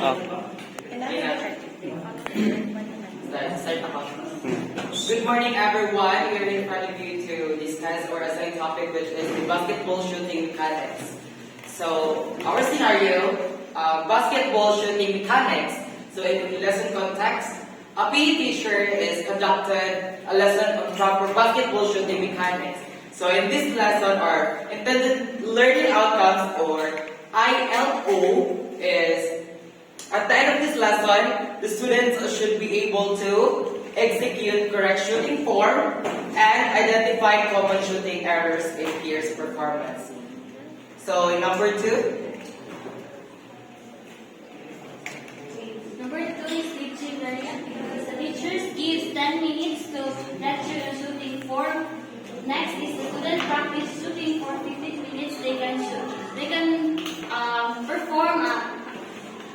Good morning, everyone. We're in front of you to discuss our assigned topic, which is the basketball shooting mechanics. So, our scenario, basketball shooting mechanics. So, in the lesson context, a PE teacher is conducted a lesson on proper basketball shooting mechanics. So, in this lesson, our intended learning outcomes, or ILO, is at the end of this lesson, the students should be able to execute correct shooting form and identify common shooting errors in peers' performance. So, in number 2. Number 2 is teaching learning activities. The teachers gives 10 minutes to lecture on shooting form. Next is the student practice shooting for 15 minutes. They can perform a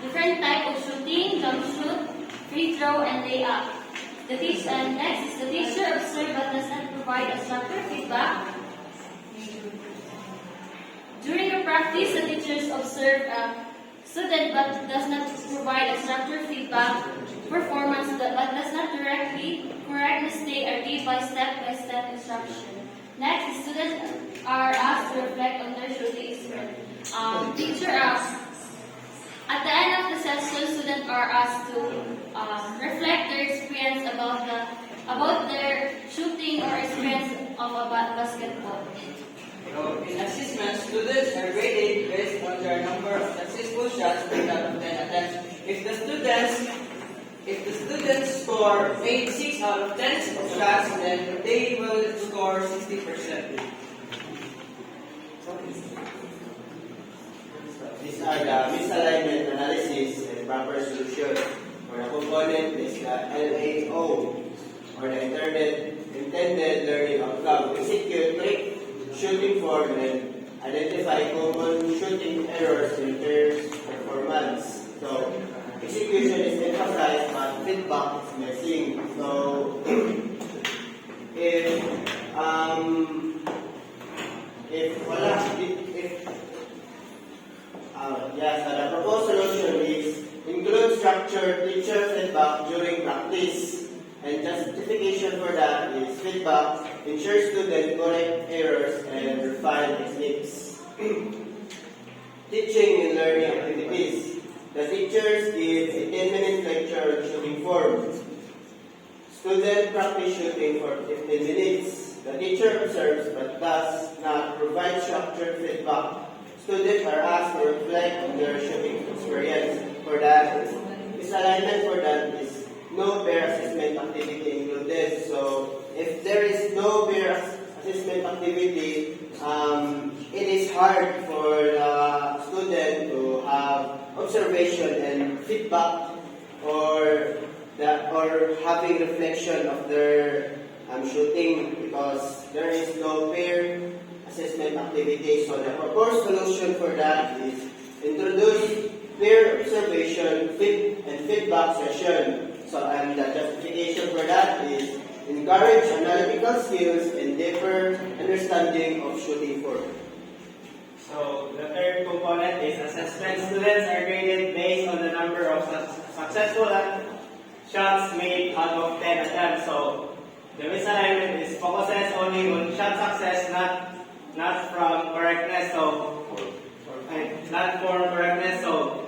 different type of shooting, jump shoot, free throw, and layup. Next is the teacher observe but does not provide a structured feedback. During the practice, the teachers observe a student but does not provide a structured feedback performance but does not correctly state or give by step-by-step instruction. Next, the students are asked to reflect on their shooting experience. Teacher asks, at the end of the session, students are asked to reflect their experience about their shooting or experience of a basketball. In assessment, students are graded based on their number of successful shots per out of 10 attempts. If the students score 6 out of 10 shots, then they will score 60%. These are the misalignment analysis and proper solution. For the component is the LAO, or the intended learning outcome. Execute correct shooting form and identify common shooting errors in pairs performance. So, execution is emphasized, but feedback is missing. So, so the proposed solution is include structured teacher feedback during practice, and justification for that is feedback ensures students correct errors and refine techniques. Teaching and learning activities. The teachers give a 10-minute lecture on shooting form. Student practice shooting for 15 minutes. The teacher observes but does not provide structured feedback. Students are asked to reflect on their shooting experience. For that, misalignment for that is no peer assessment activity included. So, if there is no peer assessment activity, it is hard for the student to have observation and feedback or having reflection of their shooting, because there is no peer assessment activity. So the proposed solution for that is introduce peer observation and feedback session. So and the justification for that is encourage analytical skills and deeper understanding of shooting form. So the third component is assessment. Students are graded based on the number of successful shots made out of 10 attempts. So the misalignment is focuses only on shot success, not from correctness. So not form correctness. So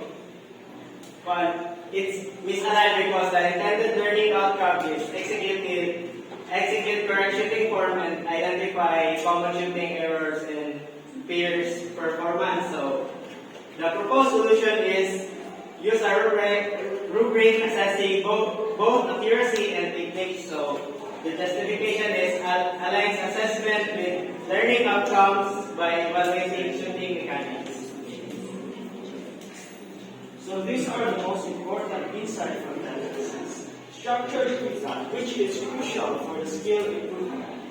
but it's misaligned because the intended learning outcome is execute correct shooting form and identify common shooting errors in peers' performance. So the proposed solution is use a rubric assessing both accuracy and techniques. So the justification is aligns assessment with learning outcomes by evaluating shooting mechanics. So these are the most important insights from the analysis. Structured feedback, which is crucial for the skill improvement,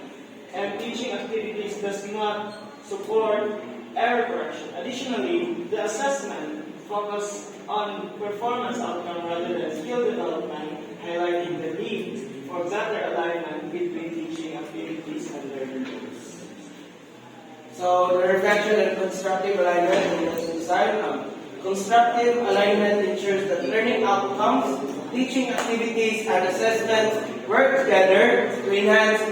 and teaching activities does not support error correction. Additionally, the assessment focuses on performance outcome rather than skill development, highlighting the need for better alignment between teaching activities and learning goals. So, the reflection and constructive alignment in lesson design. Constructive alignment ensures that learning outcomes, teaching activities, and assessments work together to enhance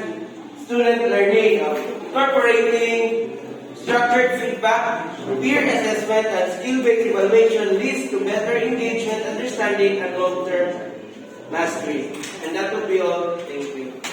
student learning, incorporating structured feedback, peer assessment, and skill-based evaluation leads to better engagement, understanding, and long-term mastery. And that would be all. Thank you.